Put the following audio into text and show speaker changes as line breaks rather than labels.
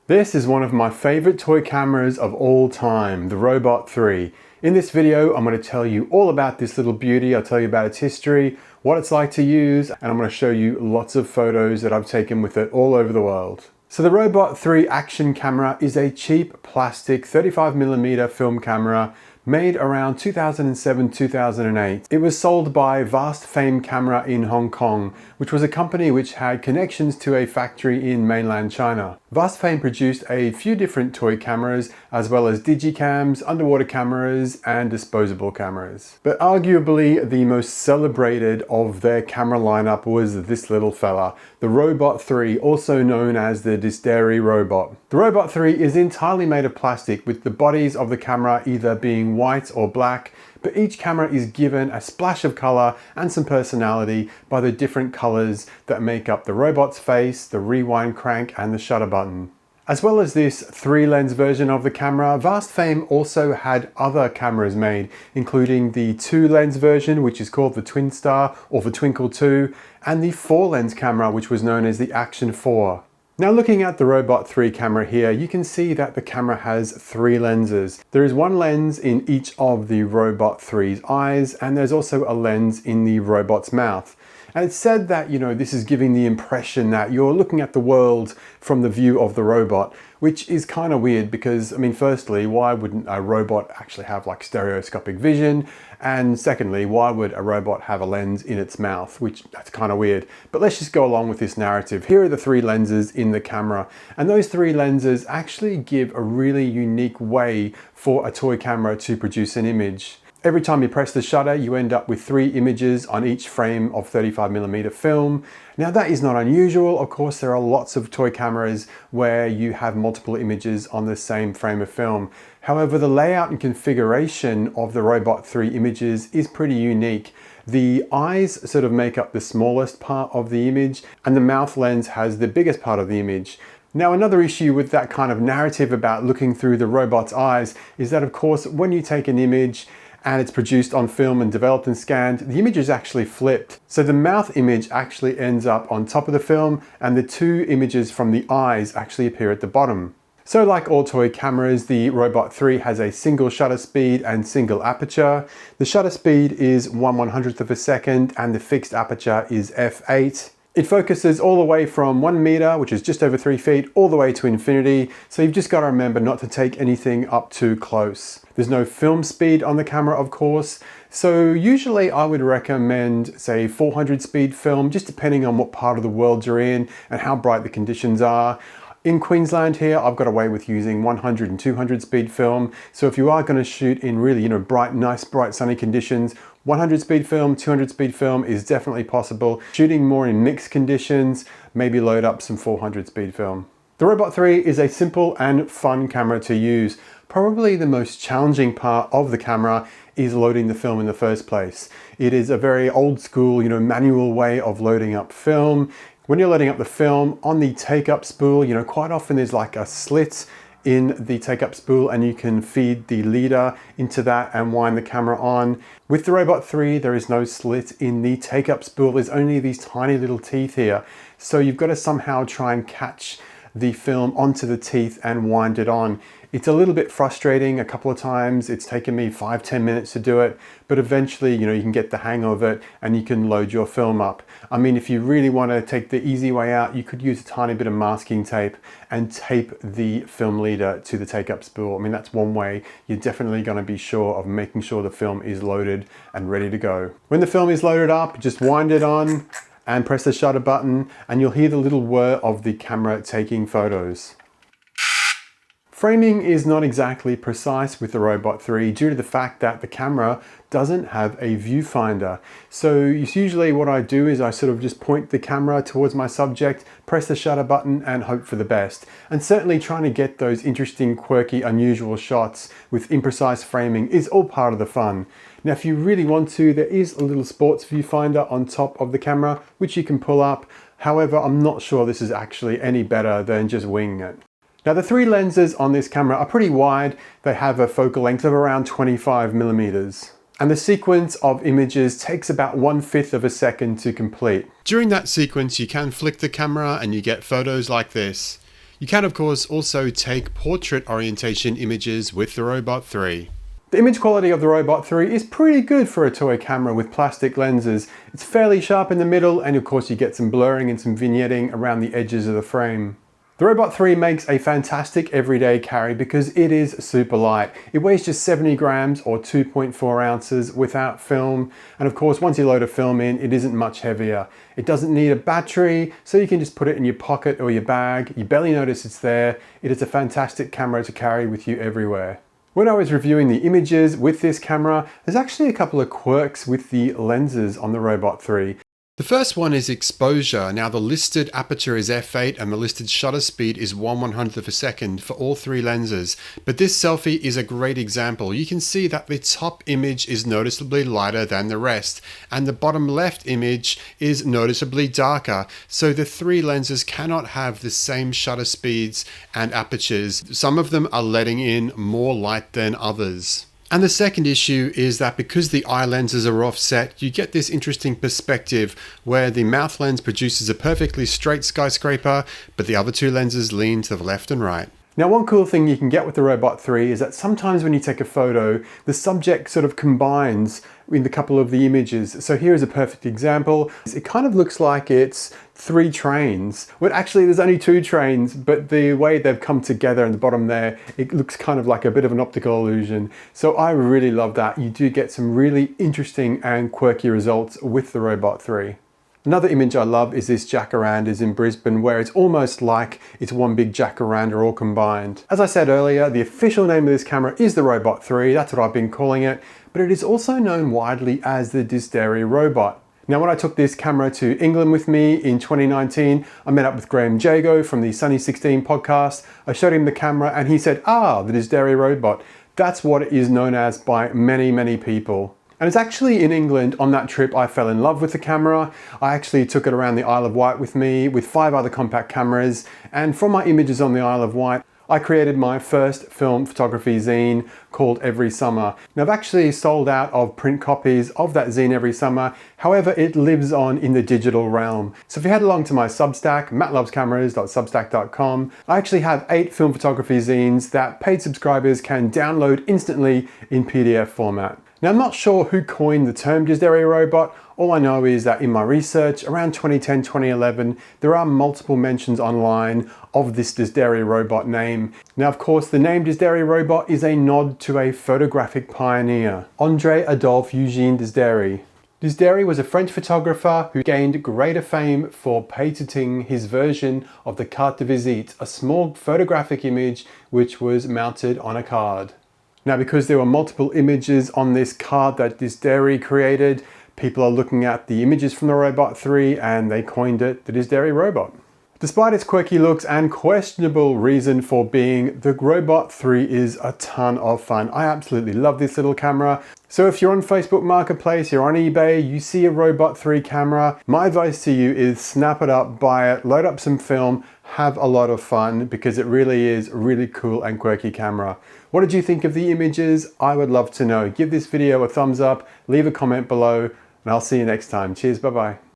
This is one of my favorite toy cameras of all time, the Robot 3. In this video, I'm going to tell you all about this little beauty. I'll tell you about its history, what it's like to use, and I'm going to show you lots of photos that I've taken with it all over the world. So the Robot 3 action camera is a cheap plastic 35mm film camera made around 2007-2008. It was sold by Vast Fame Camera in Hong Kong, which was a company which had connections to a factory in mainland China. Vast Fame produced a few different toy cameras, as well as digicams, underwater cameras, and disposable cameras. But arguably the most celebrated of their camera lineup was this little fella, the Robot 3, also known as the Disderi robot. The Robot 3 is entirely made of plastic, with the bodies of the camera either being white or black, but each camera is given a splash of color and some personality by the different colors that make up the robot's face, the rewind crank, and the shutter button. As well as this 3-lens version of the camera, Vast Fame also had other cameras made, including the 2-lens version, which is called the Twin Star or the Twinkle 2, and the 4-lens camera, which was known as the Action 4. Now looking at the Robot 3 camera here, you can see that the camera has 3 lenses. There is one lens in each of the Robot 3's eyes, and there's also a lens in the robot's mouth. And it's said that, this is giving the impression that you're looking at the world from the view of the robot, which is kind of weird because, firstly, why wouldn't a robot actually have like stereoscopic vision? And secondly, why would a robot have a lens in its mouth? That's kind of weird. But let's just go along with this narrative. Here are the 3 lenses in the camera. And those 3 lenses actually give a really unique way for a toy camera to produce an image. Every time you press the shutter, you end up with 3 images on each frame of 35mm film. Now that is not unusual. Of course, there are lots of toy cameras where you have multiple images on the same frame of film. However, the layout and configuration of the Robot 3 images is pretty unique. The eyes sort of make up the smallest part of the image, and the mouth lens has the biggest part of the image. Now, another issue with that kind of narrative about looking through the robot's eyes is that, of course, when you take an image and it's produced on film and developed and scanned, the image is actually flipped. So the mouth image actually ends up on top of the film, and the 2 images from the eyes actually appear at the bottom. So like all toy cameras, the Robot 3 has a single shutter speed and single aperture. The shutter speed is 1/100th of a second, and the fixed aperture is f8. It focuses all the way from 1 meter, which is just over 3 feet, all the way to infinity. So you've just got to remember not to take anything up too close. There's no film speed on the camera, of course. So usually I would recommend, say, 400 speed film, just depending on what part of the world you're in and how bright the conditions are. In Queensland here, I've got away with using 100 and 200 speed film. So if you are going to shoot in really, bright, nice, bright, sunny conditions, 100 speed film, 200 speed film is definitely possible. Shooting more in mixed conditions, maybe load up some 400 speed film. The Robot 3 is a simple and fun camera to use. Probably the most challenging part of the camera is loading the film in the first place. It is a very old school, manual way of loading up film. When you're loading up the film on the take-up spool, quite often there's like a slit in the take-up spool, and you can feed the leader into that and wind the camera on. With the Robot 3, there is no slit in the take-up spool. There's only these tiny little teeth here. So you've got to somehow try and catch the film onto the teeth and wind it on. It's a little bit frustrating a couple of times. It's taken me 5-10 minutes to do it, but eventually, you can get the hang of it and you can load your film up. If you really want to take the easy way out, you could use a tiny bit of masking tape and tape the film leader to the take-up spool. That's one way you're definitely going to be sure of making sure the film is loaded and ready to go. When the film is loaded up, just wind it on and press the shutter button, and you'll hear the little whir of the camera taking photos. Framing is not exactly precise with the Robot 3 due to the fact that the camera doesn't have a viewfinder. So usually what I do is I sort of just point the camera towards my subject, press the shutter button, and hope for the best. And certainly trying to get those interesting, quirky, unusual shots with imprecise framing is all part of the fun. Now, if you really want to, there is a little sports viewfinder on top of the camera, which you can pull up. However, I'm not sure this is actually any better than just winging it. Now, the 3 lenses on this camera are pretty wide. They have a focal length of around 25mm. And the sequence of images takes about 1/5 of a second to complete. During that sequence, you can flick the camera and you get photos like this.
You can of course also take portrait orientation images with the Robot 3.
The image quality of the Robot 3 is pretty good for a toy camera with plastic lenses. It's fairly sharp in the middle, and of course you get some blurring and some vignetting around the edges of the frame. The Robot 3 makes a fantastic everyday carry because it is super light. It weighs just 70 grams or 2.4 ounces without film. And of course, once you load a film in, it isn't much heavier. It doesn't need a battery, so you can just put it in your pocket or your bag. You barely notice it's there. It is a fantastic camera to carry with you everywhere. When I was reviewing the images with this camera, there's actually a couple of quirks with the lenses on the Robot 3.
The first one is exposure. Now the listed aperture is f8 and the listed shutter speed is 1/100th of a second for all three lenses. But this selfie is a great example. You can see that the top image is noticeably lighter than the rest, and the bottom left image is noticeably darker. So the three lenses cannot have the same shutter speeds and apertures. Some of them are letting in more light than others. And the second issue is that because the eye lenses are offset, you get this interesting perspective where the mouth lens produces a perfectly straight skyscraper, but the other two lenses lean to the left and right.
Now, one cool thing you can get with the Robot 3 is that sometimes when you take a photo, the subject sort of combines in a couple of the images. So here is a perfect example. It kind of looks like it's three trains. Well, actually there's only two trains, but the way they've come together in the bottom there, it looks kind of like a bit of an optical illusion. So I really love that. You do get some really interesting and quirky results with the Robot 3. Another image I love is this jacarandas in Brisbane, where it's almost like it's one big jacaranda all combined. As I said earlier, the official name of this camera is the Robot 3, that's what I've been calling it, but it is also known widely as the Disderi robot. Now, when I took this camera to England with me in 2019, I met up with Graham Jago from the Sunny 16 podcast. I showed him the camera and he said, the Disderi robot. That's what it is known as by many, many people. And it's actually in England on that trip I fell in love with the camera. I actually took it around the Isle of Wight with me with 5 other compact cameras. And from my images on the Isle of Wight, I created my first film photography zine called Every Summer. Now, I've actually sold out of print copies of that zine Every Summer. However, it lives on in the digital realm. So if you head along to my Substack, mattlovescameras.substack.com, I actually have 8 film photography zines that paid subscribers can download instantly in PDF format. Now, I'm not sure who coined the term Disderi robot. All I know is that in my research around 2010, 2011, there are multiple mentions online of this Disderi robot name. Now, of course, the name Disderi robot is a nod to a photographic pioneer, André Adolphe Eugène Disderi. Disderi was a French photographer who gained greater fame for patenting his version of the carte de visite, a small photographic image which was mounted on a card. Now, because there were multiple images on this card that Disderi created, people are looking at the images from the Robot 3 and they coined it the Disderi robot. Despite its quirky looks and questionable reason for being, the Robot 3 is a ton of fun. I absolutely love this little camera. So if you're on Facebook Marketplace, you're on eBay, you see a Robot 3 camera, my advice to you is snap it up, buy it, load up some film, have a lot of fun because it really is a really cool and quirky camera. What did you think of the images? I would love to know. Give this video a thumbs up, leave a comment below, and I'll see you next time. Cheers, bye-bye.